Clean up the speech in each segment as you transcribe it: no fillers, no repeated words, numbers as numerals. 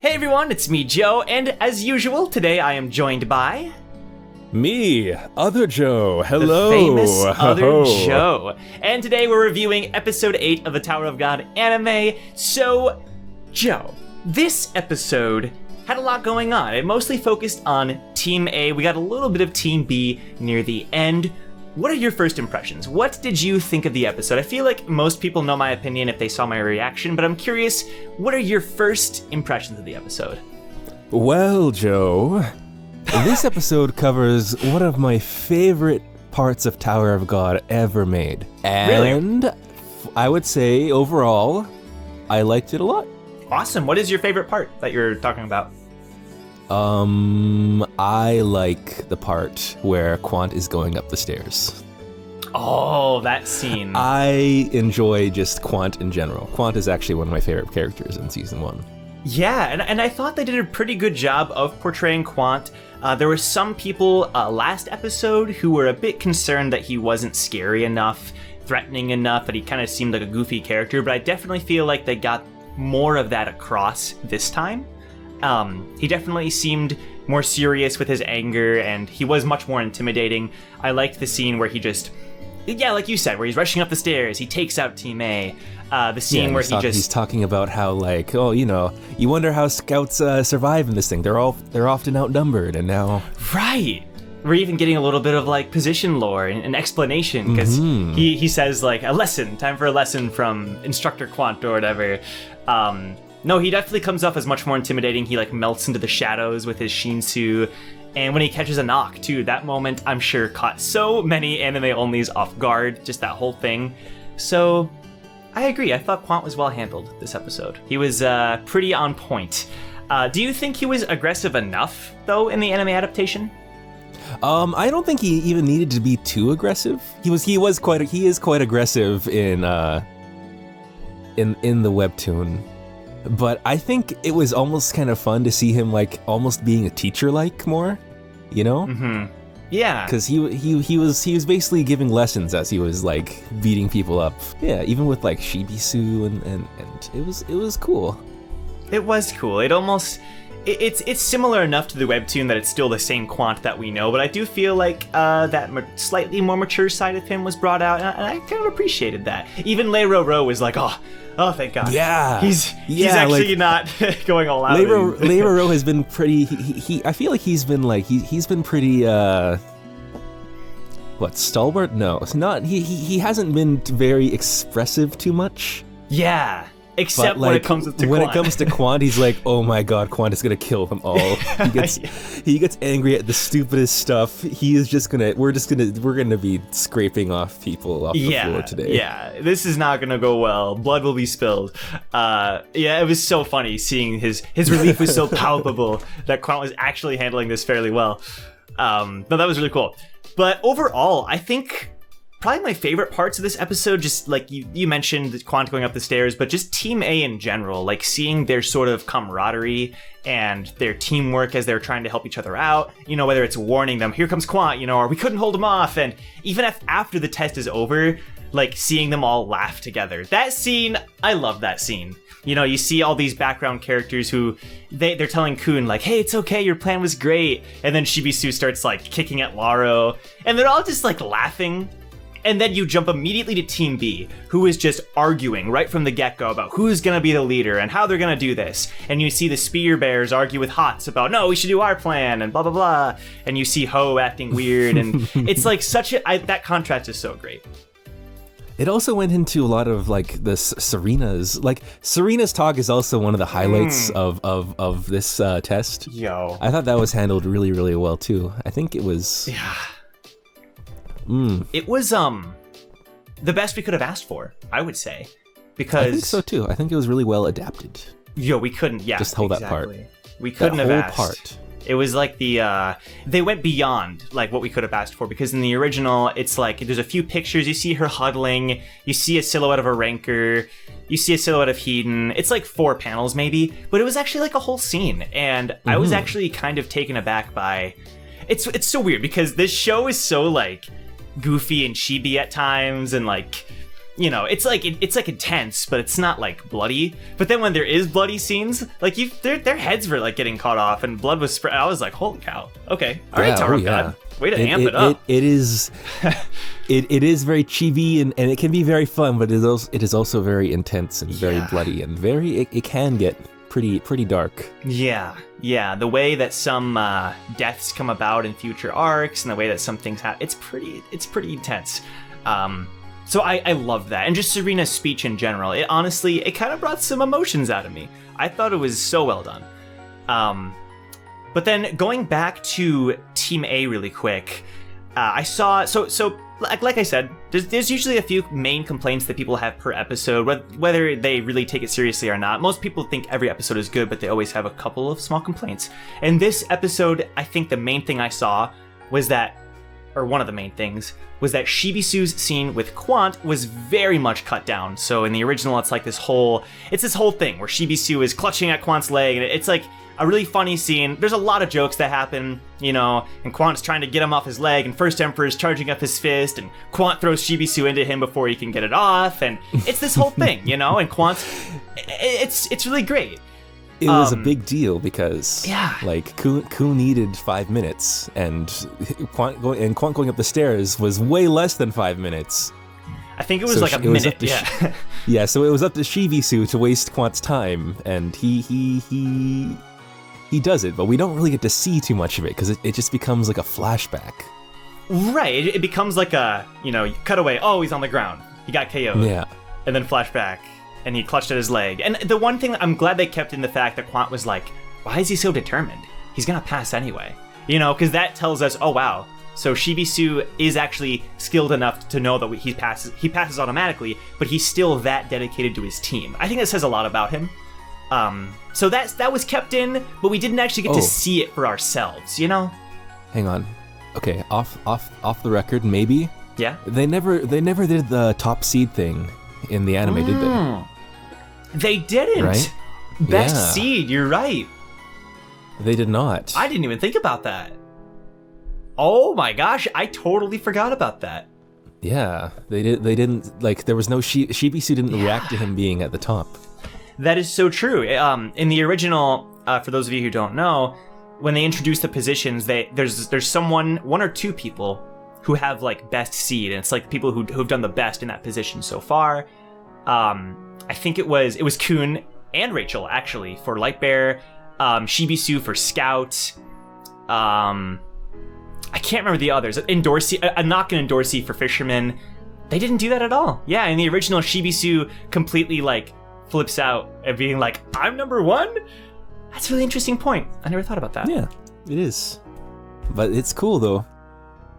Hey everyone, it's me, Joe, and as usual, today I am joined by... Me, Other Joe. Hello. The famous Other Joe. And today we're reviewing episode 8 of the Tower of God anime. So, Joe, this episode had a lot going on. It mostly focused on Team A. We got a little bit of Team B near the end. What are your first impressions? What did you think of the episode? I feel like most people know my opinion if they saw my reaction, but I'm curious, what are your first impressions of the episode? Well, Joe, this episode covers one of my favorite parts of Tower of God ever made. And really? I would say, overall, I liked it a lot. Awesome. What is your favorite part that you're talking about? I like the part where Quant is going up the stairs. Oh, that scene. I enjoy just Quant in general. Quant is actually one of my favorite characters in season 1. Yeah, and I thought they did a pretty good job of portraying Quant. There were some people last episode who were a bit concerned that he wasn't scary enough, threatening enough, that he kind of seemed like a goofy character, but I definitely feel like they got more of that across this time. He definitely seemed more serious with his anger, and he was much more intimidating. I liked the scene where he just, yeah, like you said, where he's rushing up the stairs, he takes out Team A. The scene where he's talking about how, like, oh, you know, you wonder how scouts survive in this thing. They're often outnumbered, and now... Right! We're even getting a little bit of, like, position lore and explanation, because he says, like, time for a lesson from Instructor Quant or whatever. No, he definitely comes off as much more intimidating. He, like, melts into the shadows with his Shinsu. And when he catches a knock, too, that moment, I'm sure, caught so many anime-onlys off guard, just that whole thing. So, I agree. I thought Quant was well handled this episode. He was pretty on point. Do you think he was aggressive enough, though, in the anime adaptation? I don't think he even needed to be too aggressive. He is quite aggressive in the webtoon. But I think it was almost kind of fun to see him, like, almost being a teacher-like more, you know? Mm-hmm. Yeah. Because he was basically giving lessons as he was, like, beating people up. Yeah, even with, like, Shibisu and it was cool. It was cool. It almost... It's similar enough to the webtoon that it's still the same Quant that we know, but I do feel like that slightly more mature side of him was brought out, and I kind of appreciated that. Even Ro was like, oh, thank God. Yeah. He's actually like, not going all out. Ro has been pretty. I feel like he's been pretty. Stalwart? No, it's not. He hasn't been very expressive too much. Yeah. Except when it comes to Quant. When it comes to Quant, he's like, oh my God, Quant is gonna kill them all. He gets angry at the stupidest stuff. We're gonna be scraping off people off the floor today. Yeah, this is not gonna go well. Blood will be spilled. It was so funny seeing his relief was so palpable that Quant was actually handling this fairly well. No, that was really cool. But overall, I think probably my favorite parts of this episode, just like you mentioned Quant going up the stairs, but just Team A in general, like seeing their sort of camaraderie and their teamwork as they're trying to help each other out, you know, whether it's warning them, here comes Quant, you know, or we couldn't hold him off, and even after the test is over, like seeing them all laugh together. That scene, I love that scene. You know, you see all these background characters who, they're telling Khun, like, hey, it's okay, your plan was great, and then Shibisu starts, like, kicking at Laro, and they're all just, like, laughing. And then you jump immediately to Team B, who is just arguing right from the get-go about who's gonna be the leader and how they're gonna do this. And you see the Spear Bears argue with Hots about, no, we should do our plan, and blah, blah, blah. And you see Ho acting weird, and it's like that contrast is so great. It also went into a lot of, like, Serena's talk is also one of the highlights of this test. Yo. I thought that was handled really, really well, too. I think it was... Yeah. It was the best we could have asked for, I would say, because I think so too. I think it was really well adapted. Yo, we couldn't. Yeah, just hold that part. We couldn't have asked. Part. It was like they went beyond like what we could have asked for, because in the original, it's like there's a few pictures. You see her huddling. You see a silhouette of a Ranker. You see a silhouette of Hedon. It's like 4 panels maybe, but it was actually like a whole scene, and I was actually kind of taken aback by. It's so weird because this show is so like goofy and chibi at times, and like it's like intense, but it's not like bloody. But then when there is bloody scenes, like their heads were like getting cut off and blood was spread. I was like, holy cow. Okay, all right, Tower of God. Way to amp it up. It is very chibi and it can be very fun, but it is also very intense and very bloody and it can get pretty dark. Yeah. The way that some deaths come about in future arcs and the way that some things happen, it's pretty intense. So I love that. And just Serena's speech in general, it kind of brought some emotions out of me. I thought it was so well done. But then going back to Team A really quick, I saw, so like I said, there's usually a few main complaints that people have per episode, whether they really take it seriously or not. Most people think every episode is good, but they always have a couple of small complaints. And this episode, I think the main thing I saw was that, or one of the main things, was that Shibisu's scene with Quant was very much cut down. So in the original, it's this whole thing where Shibisu is clutching at Quant's leg, and it's like a really funny scene. There's a lot of jokes that happen, and Quant's trying to get him off his leg, and First Emperor's charging up his fist, and Quant throws Shibisu into him before he can get it off, and it's this whole thing, and Quant's, it's really great. It was a big deal because, Khun needed 5 minutes, and Quant going up the stairs was way less than 5 minutes. I think it was a minute. So it was up to Shibisu to waste Quant's time, and he does it, but we don't really get to see too much of it because it just becomes like a flashback. Right. It becomes like a cut away. Oh, he's on the ground. He got KO'd. Yeah. And then flashback. And he clutched at his leg. And the one thing I'm glad they kept in the fact that Quant was like, why is he so determined? He's gonna pass anyway. Because that tells us, oh wow, so Shibisu is actually skilled enough to know that he passes automatically, but he's still that dedicated to his team. I think that says a lot about him. So that was kept in, but we didn't actually get to see it for ourselves, Hang on. Okay, off the record, maybe. Yeah. They never did the top seed thing in the anime, did they? They didn't. Right? Best seed, you're right. They did not. I didn't even think about that. Oh my gosh, I totally forgot about that. Yeah, they didn't, there was no, Shibisu didn't react to him being at the top. That is so true. In the original, for those of you who don't know, when they introduce the positions, there's one or two people who have best seed, and it's people who've done the best in that position so far. I think it was Khun and Rachel actually for Lightbearer, Shibisu for Scout. I can't remember the others. Anok and Dorsey for Fisherman. They didn't do that at all. Yeah, in the original, Shibisu completely flips out and being like, I'm number one? That's a really interesting point. I never thought about that. Yeah, it is. But it's cool though.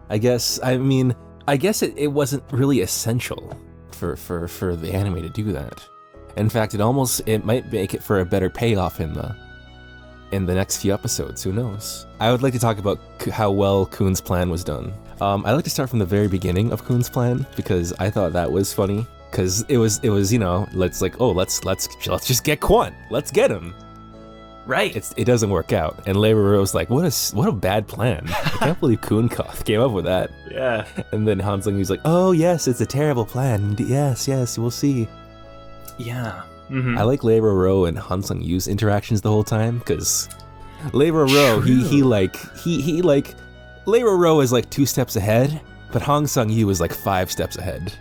I guess it wasn't really essential for the anime to do that. In fact, it might make it for a better payoff in the next few episodes. Who knows? I would like to talk about how well Khun's plan was done. I'd like to start from the very beginning of Khun's plan because I thought that was funny. Because it was let's just get Quant. Let's get him. Right. It doesn't work out. And Leroy's like, what a bad plan. I can't believe Khun came up with that. Yeah. And then Hansung was like, oh yes, it's a terrible plan. Yes, we'll see. Yeah. Mm-hmm. I like Leroy and Hansung Yu's interactions the whole time because Leroy Leroy is 2 steps ahead, but Hansung Yu is 5 steps ahead.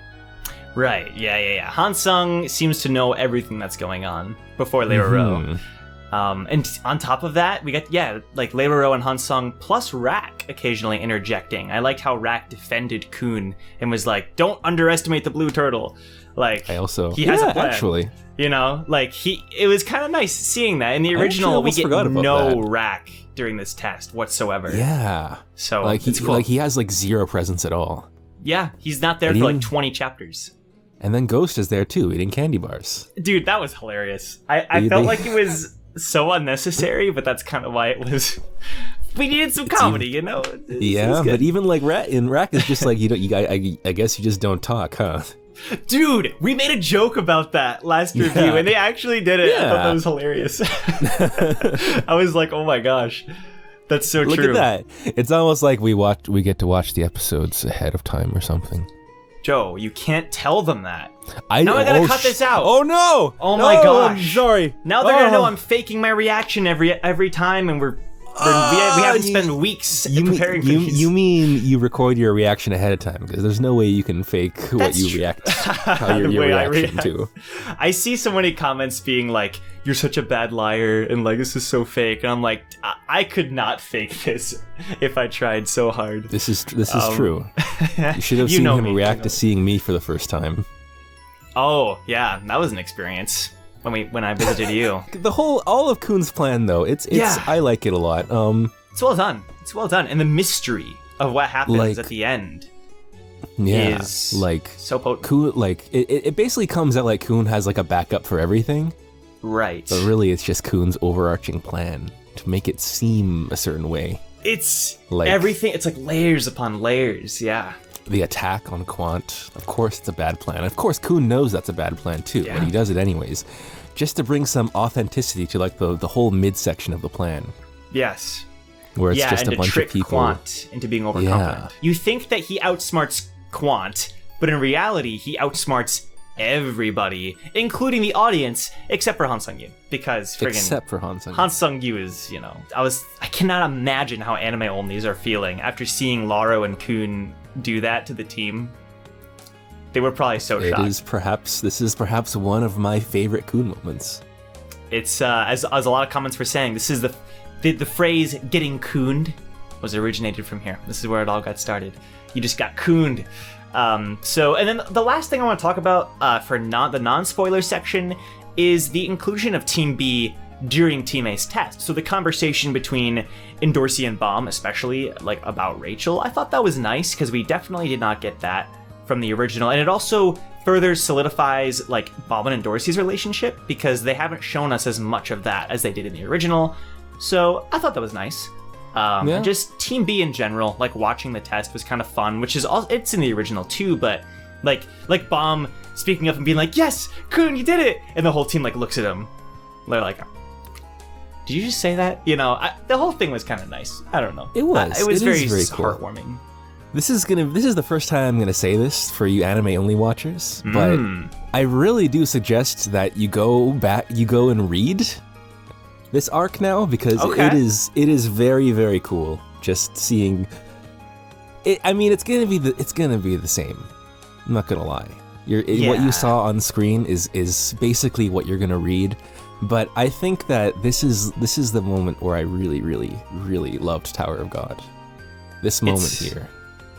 Right. Yeah. Hansung seems to know everything that's going on before Leroy. Mm-hmm. And on top of that, we got, Leroy and Hansung plus Rak occasionally interjecting. I liked how Rak defended Khun and was like, don't underestimate the blue turtle. He has a plan. Actually. It was kind of nice seeing that. In the original, we get no Rak during this test whatsoever. Yeah. So it's cool. He has 0 presence at all. Yeah, he's not there for 20 chapters. And then Ghost is there too, eating candy bars. Dude, that was hilarious. I felt like it was so unnecessary, but that's kind of why it was. We needed some comedy, But even Rak is just I guess you just don't talk, huh? Dude, we made a joke about that last review, and they actually did it. Yeah. I thought that was hilarious. I was like, oh my gosh, that's so true. Look at that. It's almost like we get to watch the episodes ahead of time or something. Joe, you can't tell them that. I Now I gotta cut this out. Oh no! Oh my gosh. I'm sorry. Now they're gonna know I'm faking my reaction every time, and we haven't spent weeks preparing for these. You mean you record your reaction ahead of time? Because there's no way you can fake what you react, how your reaction to. I see so many comments being like, "You're such a bad liar," and like, "This is so fake," and I'm like, I could not fake this if I tried so hard. This is true. You should have seen him react to seeing me for the first time. Oh yeah, that was an experience. When I visited you. All of Khun's plan though, it's I like it a lot. It's well done. It's well done. And the mystery of what happens at the end is like so potent. Khun, like it basically comes out like Khun has like a backup for everything. Right. But really it's just Khun's overarching plan to make it seem a certain way. It's like everything, it's like layers upon layers, yeah. The attack on Quant, of course it's a bad plan. Of course Khun knows that's a bad plan too, but he does it anyways. Just to bring some authenticity to like the whole midsection of the plan. Yes. Where it's just and a bunch trick of people. Quant into being overconfident. You think that he outsmarts Quant, but in reality he outsmarts everybody, including the audience, except for Han Sung-yu. Because friggin' except for Han Sung-yu. Han Sung-yu is, I cannot imagine how anime onlys are feeling after seeing Lauro and Khun do that to the team. They were probably so shocked. This is perhaps one of my favorite Khun moments. It's as a lot of comments were saying, this is the phrase "getting Khuned" was originated from here. This is where it all got started. You just got Khuned. And then the last thing I want to talk about for the non-spoiler section is the inclusion of Team B during Team A's test. So the conversation between Endorsi and Bomb, especially like about Rachel, I thought that was nice because we definitely did not get that from the original, and it also further solidifies like Bob and Endorsi's relationship because they haven't shown us as much of that as they did in the original. So I thought that was nice. Just Team B in general, like watching the test was kind of fun, which is it's in the original too, but like Bomb speaking up and being like, "Yes, Khun, you did it," and the whole team like looks at him, they're like, "Did you just say that?" The whole thing was kind of nice. I don't know. It was. It was very cool. heartwarming. This is the first time I'm gonna say this for you anime-only watchers, but I really do suggest that you go and read this arc now because it is very, very cool. Just seeing it. I mean, it's gonna be the same. I'm not gonna lie. What you saw on screen is basically what you're gonna read, but I think that this is the moment where I really, really, really loved Tower of God. This moment here.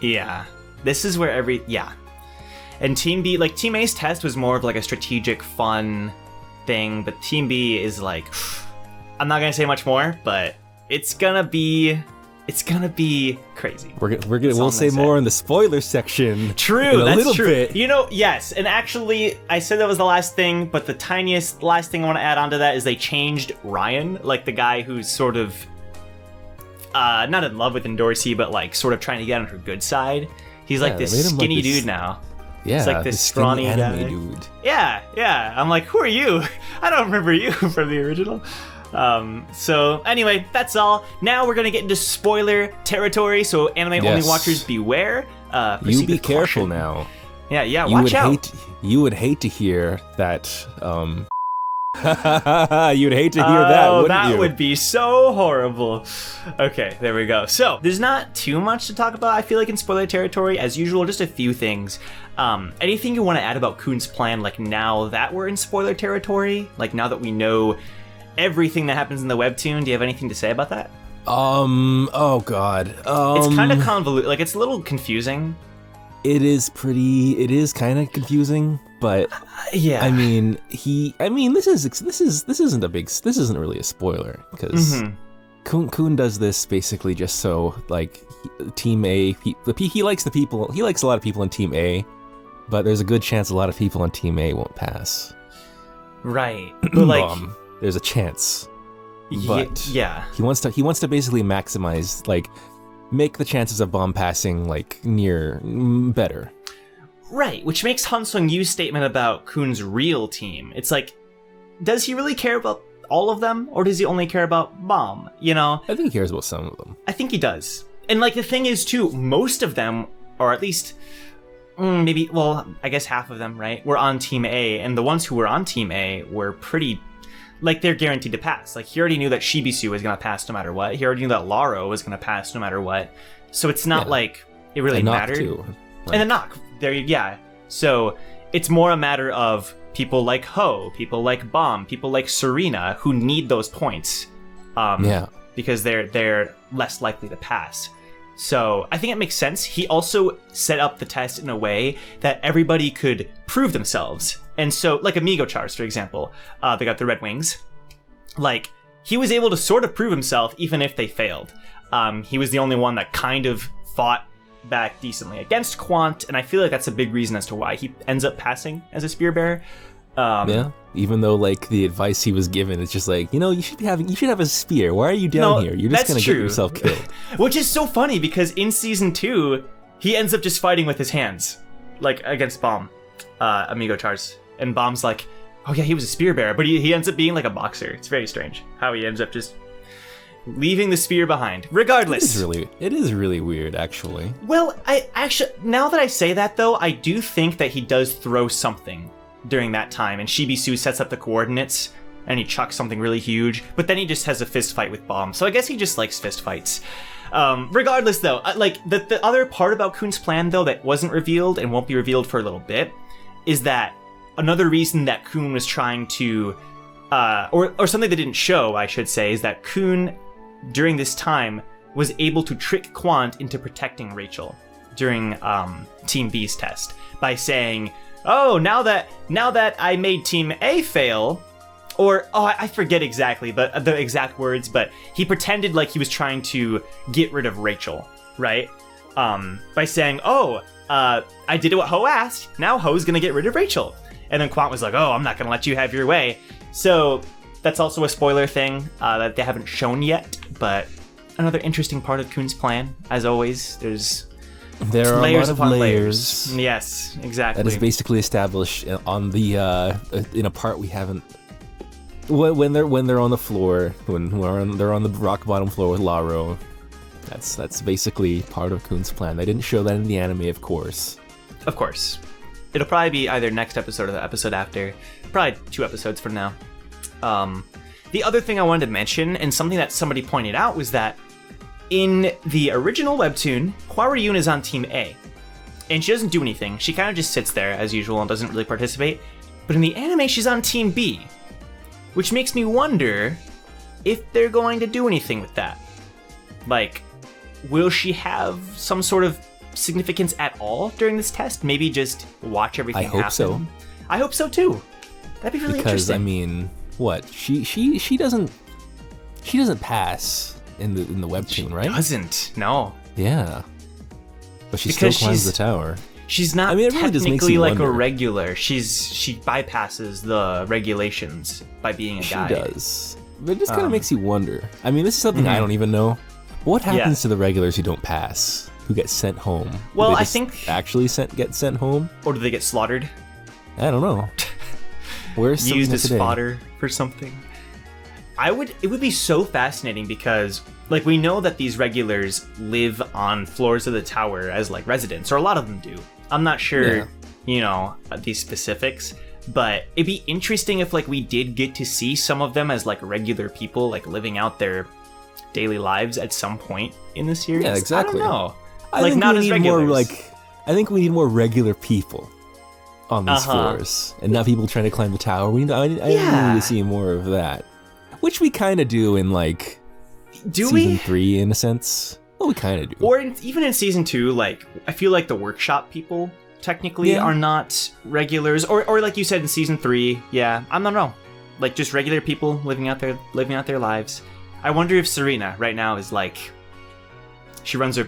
Yeah, this is where and Team B, like Team A's test was more of like a strategic fun thing, but Team B is like, I'm not gonna say much more, but it's gonna be crazy. We'll say more in the spoiler section. True, that's little true. Bit. Yes, and actually, I said that was the last thing, but the last thing I want to add on to that is they changed Ryan, like the guy who's sort of not in love with Endorsi, but like sort of trying to get on her good side. He's like this skinny dude now. Yeah, he's like this scrawny anime guy. Dude. Yeah. I'm like, who are you? I don't remember you from the original. So anyway, that's all. Now we're gonna get into spoiler territory. So anime only watchers, beware. You be careful now. Yeah. Watch out. You would hate to hear that. You'd hate to hear that, wouldn't you? That would be so horrible. Okay, there we go. So, there's not too much to talk about, I feel like, in spoiler territory. As usual, just a few things. Anything you want to add about Khun's plan, like, now that we're in spoiler territory? Like, now that we know everything that happens in the webtoon, do you have anything to say about that? Oh god. It's kind of convoluted. Like, it's a little confusing. It is kind of confusing, but yeah. I mean, this isn't really a spoiler because Khun does this basically just so like Team A. He likes the people. He likes a lot of people in Team A, but there's a good chance a lot of people on Team A won't pass. Right, but like there's a chance. But yeah, he wants to basically maximize make the chances of Bomb passing near better. Right, which makes Han Sung-yu's statement about Khun's real team. It's like, does he really care about all of them, or does he only care about Bomb? I think he cares about some of them. I think he does. And the thing is too, most of them, or at least maybe, well, I guess half of them, right, were on Team A, and the ones who were on Team A were pretty, like, they're guaranteed to pass. Like, he already knew that Shibisu was going to pass no matter what. He already knew that Laro was going to pass no matter what. So it's not like it really mattered. Too. Like, and the knock, So it's more a matter of people like Ho, people like Bomb, people like Serena, who need those points. Because they're less likely to pass. So I think it makes sense. He also set up the test in a way that everybody could prove themselves. And so, like Amigo Chars, for example, they got the Red Wings. Like, he was able to sort of prove himself even if they failed. He was the only one that kind of fought back decently against Quant, and I feel like that's a big reason as to why he ends up passing as a spear bearer. Even though like the advice he was given is just like, you should have a spear. Why are you down here? You're just gonna get yourself killed. Which is so funny because in season 2, he ends up just fighting with his hands, like against Bomb, Amigo Chars, and Bomb's like, oh yeah, he was a spear bearer, but he ends up being like a boxer. It's very strange how he ends up just leaving the spear behind. Regardless, it is really weird, actually. Well, now that I say that though, I do think that he does throw something during that time, and Shibisu sets up the coordinates and he chucks something really huge, but then he just has a fist fight with Bomb. So I guess he just likes fist fights. Regardless though, like the other part about Khun's plan though that wasn't revealed and won't be revealed for a little bit is that another reason that Khun was trying to or something that didn't show, I should say, is that Khun during this time was able to trick Quant into protecting Rachel during Team B's test by saying, oh, now that I made Team A fail, I forget exactly the exact words, but he pretended like he was trying to get rid of Rachel, right? By saying, I did what Ho asked, now Ho's gonna get rid of Rachel. And then Quant was like, oh, I'm not gonna let you have your way. So that's also a spoiler thing that they haven't shown yet, but another interesting part of Khun's plan. As always, there are layers upon layers. Yes, exactly. That is basically established on the in a part we haven't. When they're on the floor, they're on the rock bottom floor with Laro. That's basically part of Khun's plan. They didn't show that in the anime, of course. Of course, it'll probably be either next episode or the episode after. Probably 2 episodes from now. The other thing I wanted to mention, and something that somebody pointed out, was that in the original webtoon, Hwaryun is on Team A, and she doesn't do anything. She kind of just sits there as usual and doesn't really participate. But in the anime, she's on Team B, which makes me wonder if they're going to do anything with that. Like, will she have some sort of significance at all during this test? Maybe just watch everything happen? I hope so. I hope so too. That'd be really interesting. Because I mean, what she doesn't pass in the webtoon, right? Doesn't, no. Yeah. But she still climbs the tower. She's not technically like a regular. She bypasses the regulations by being a guy. She does. But it just kind of makes you wonder. I mean, this is something I don't even know. What happens to the regulars who don't pass? Who get sent home? Well, I think actually get sent home? Or do they get slaughtered? I don't know. Where's used as fodder for something? It would be so fascinating because, like, we know that these regulars live on floors of the tower as, like, residents, or a lot of them do. I'm not sure, these specifics, but it'd be interesting if, like, we did get to see some of them as, like, regular people, like, living out their daily lives at some point in the series. Yeah, exactly. I don't know. I think not as regulars. I think we need more regular people on these floors, and not people trying to climb the tower. I need to see more of that. Which we kind of do in, like, season 3, in a sense. Well, we kind of do. Or even in season 2, like, I feel like the workshop people technically are not regulars. Or like you said in season 3, I don't know. Like, just regular people living out their lives. I wonder if Serena right now is like, she runs a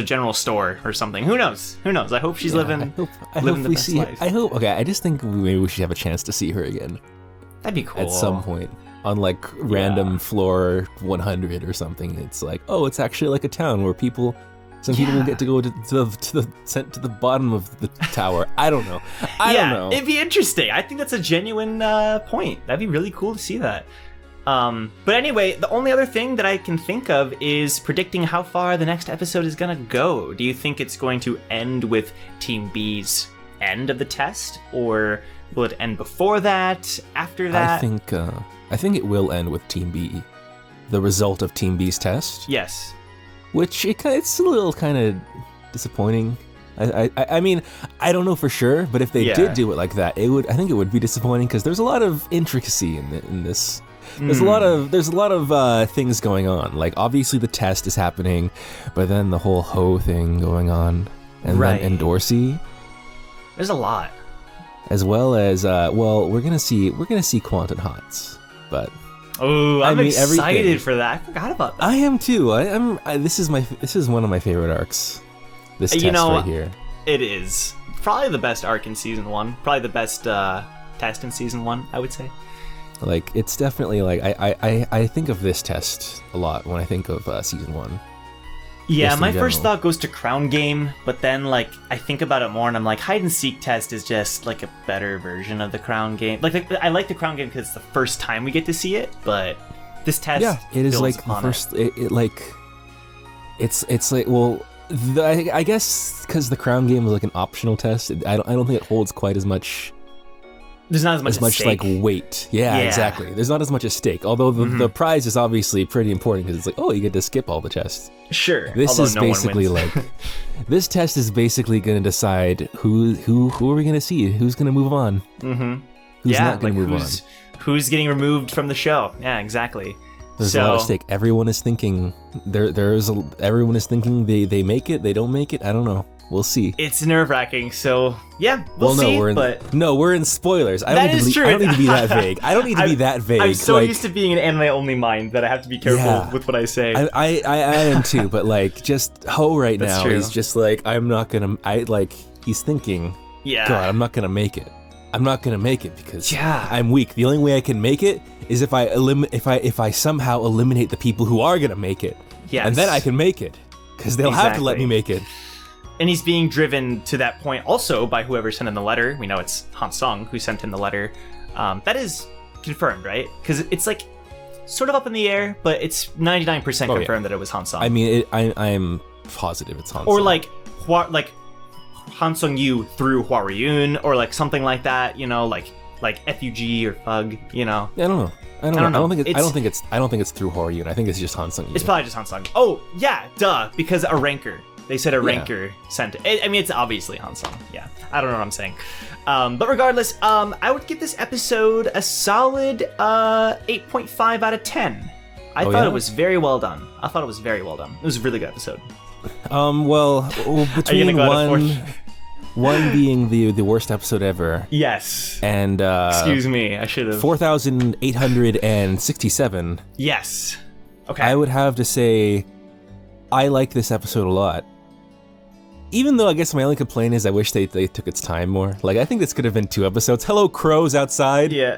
general store or something. Who knows? I hope she's living the best life. I just think maybe we should have a chance to see her again. That'd be cool. At some point. On, like, random floor 100 or something. It's like, it's actually like a town where some people will get to go sent to the bottom of the tower. I don't know. I don't know. It'd be interesting. I think that's a genuine point. That'd be really cool to see that. But anyway, the only other thing that I can think of is predicting how far the next episode is gonna go. Do you think it's going to end with Team B's end of the test, or will it end before that? After that? I think it will end with Team B, the result of Team B's test. Yes. Which it's a little kind of disappointing. I mean, I don't know for sure, but if they did do it like that, I think it would be disappointing because there's a lot of intricacy in this. There's a lot of things going on. Like obviously the test is happening, but then the whole Ho thing going on, and then Dorsey. There's a lot. As well as we're gonna see Quantum Hots, but I'm excited for that. I forgot about that. I am too. This is one of my favorite arcs. This test right here. It is probably the best arc in season 1. Probably the best test in season 1, I would say. Like it's definitely like I think of this test a lot when I think of season 1. Yeah, my first thought goes to Crown Game, but then like I think about it more and I'm like hide and seek test is just like a better version of the Crown Game. Like I like the Crown Game because it's the first time we get to see it, but this test it is like the first it's like I guess because the Crown Game was like an optional test. I don't think it holds quite as much. There's not as much like weight. Yeah, exactly. There's not as much at stake. Although the prize is obviously pretty important because it's like, oh, you get to skip all the tests. Sure. This is basically like this test is basically going to decide who are we going to see? Who's going to move on? Mm-hmm. Who's not going to move on? Who's getting removed from the show? Yeah, exactly. There's a lot at stake. Everyone is thinking everyone is thinking they make it, they don't make it. I don't know. We'll see. It's nerve-wracking, so yeah, we'll see. We're in spoilers. I don't need to be that vague. I don't need to be that vague. I'm so used to being an anime-only mind that I have to be careful with what I say. I am too, but like, just Ho right now is just like, he's thinking, God, I'm not gonna make it. I'm not gonna make it because I'm weak. The only way I can make it is if I somehow eliminate the people who are gonna make it. Yes. And then I can make it because they'll have to let me make it. And he's being driven to that point also by whoever sent in the letter. We know it's Han Sung who sent in the letter. That is confirmed, right? Because it's like sort of up in the air, but it's 99% confirmed that it was Han Sung. I mean, I'm positive it's Han Sung. Or like Han Sung Yu through Hua Ryun, or like something like that. You know, like FUG or Fug. You know. I don't know. I don't think it's through Hua Ryun. I think it's just Han Sung Yu. It's probably just Han Sung. Oh yeah, duh. Because a ranker. They said a ranker sent it. I mean, it's obviously Han Sung. Yeah, I don't know what I'm saying. But regardless, I would give this episode a solid 8.5 out of 10. I thought it was very well done. It was a really good episode. Between one being the worst episode ever. Yes. And excuse me, I should have. 4,867. Yes. Okay. I would have to say I like this episode a lot. Even though I guess my only complaint is I wish they took its time more. Like, I think this could have been 2 episodes. Hello, crows outside. Yeah.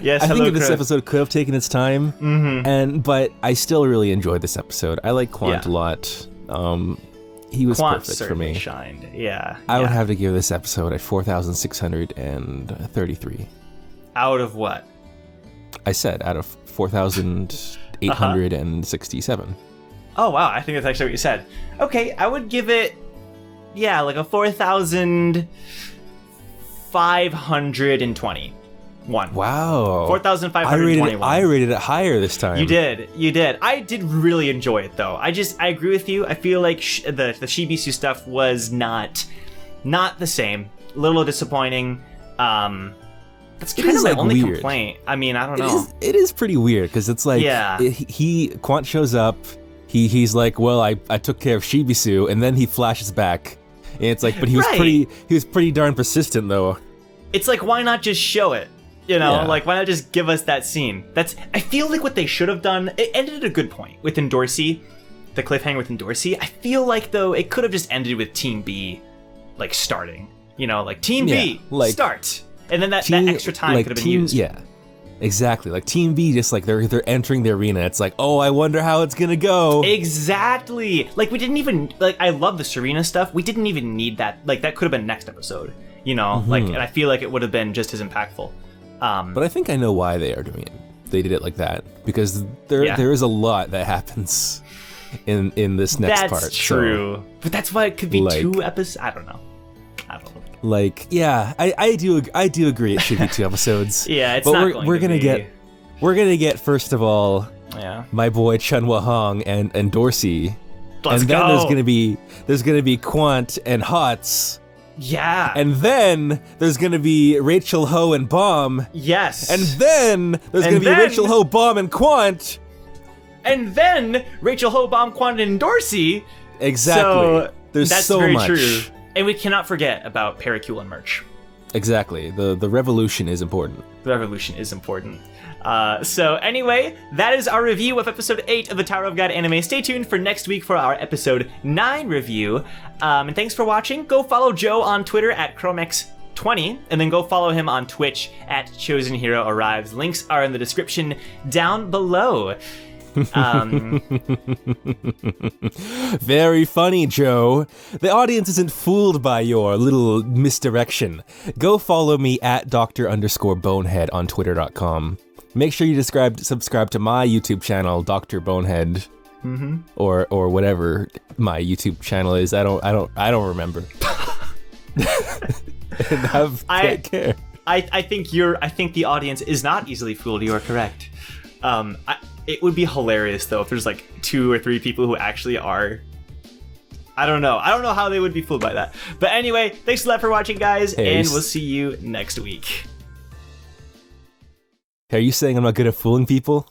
Yes, I think this episode could have taken its time. But I still really enjoyed this episode. I like Quant a lot. He was perfect for me. Shined. Yeah. I would have to give this episode a 4,633. Out of what? I said out of 4,867. Oh, wow. I think that's actually what you said. Okay, I would give it, like a 4,521. Wow. 4,521. I rated it higher this time. You did. I did really enjoy it, though. I agree with you. I feel like the Shibisu stuff was not the same. A little disappointing. That's kind of my only complaint. I mean, I don't know. It is pretty weird, because it's like, Quant shows up, he's like, well, I took care of Shibisu, and then he flashes back. And it's like, but he was pretty darn persistent, though. It's like, why not just show it? You know, like, why not just give us that scene? I feel like what they should have done, it ended at a good point with Dorsey, the cliffhanger with Dorsey. I feel like, though, it could have just ended with Team B, like, starting. You know, like, Team B, start. And then that extra time could have been used. Yeah, exactly. Like Team B, just like they're entering the arena. It's like, oh, I wonder how it's gonna go. Exactly. Like we didn't even I love the Serena stuff. We didn't even need that. Like that could have been next episode. You know, like, and I feel like it would have been just as impactful. But I think I know why they are doing it. they did it like that, because there is a lot that happens in this next part. That's true. So, but that's why it could be like, 2 episodes. I don't know. Like, yeah, I do agree it should be 2 episodes. Yeah, it's but not we're gonna get first of all, my boy Chunwa Hong and Dorsey. Let's and go. Then there's gonna be Quant and Hots. Yeah. And then there's gonna be Rachel Ho and Bomb. Yes. And then there's gonna be Rachel Ho, Bomb, and Quant. And then Rachel Ho, Bomb, Quant, and Dorsey. Exactly. So there's that's so very much. True. And we cannot forget about Paraculan merch. Exactly. The revolution is important. The revolution is important. So anyway, that is our review of episode 8 of the Tower of God anime. Stay tuned for next week for our episode 9 review. And thanks for watching. Go follow Joe on Twitter at Chromex20, and then go follow him on Twitch at Chosen Hero Arrives. Links are in the description down below. Very funny, Joe. The audience isn't fooled by your little misdirection. Go follow me at Dr_Bonehead on Twitter.com. Make sure you subscribe to my YouTube channel, Dr. Bonehead, or whatever my YouTube channel is. I don't remember. And take care. I think the audience is not easily fooled. You are correct. It would be hilarious though if there's like 2 or 3 people who actually are. I don't know how they would be fooled by that. But anyway, thanks a lot for watching, guys, and we'll see you next week. Are you saying I'm not good at fooling people?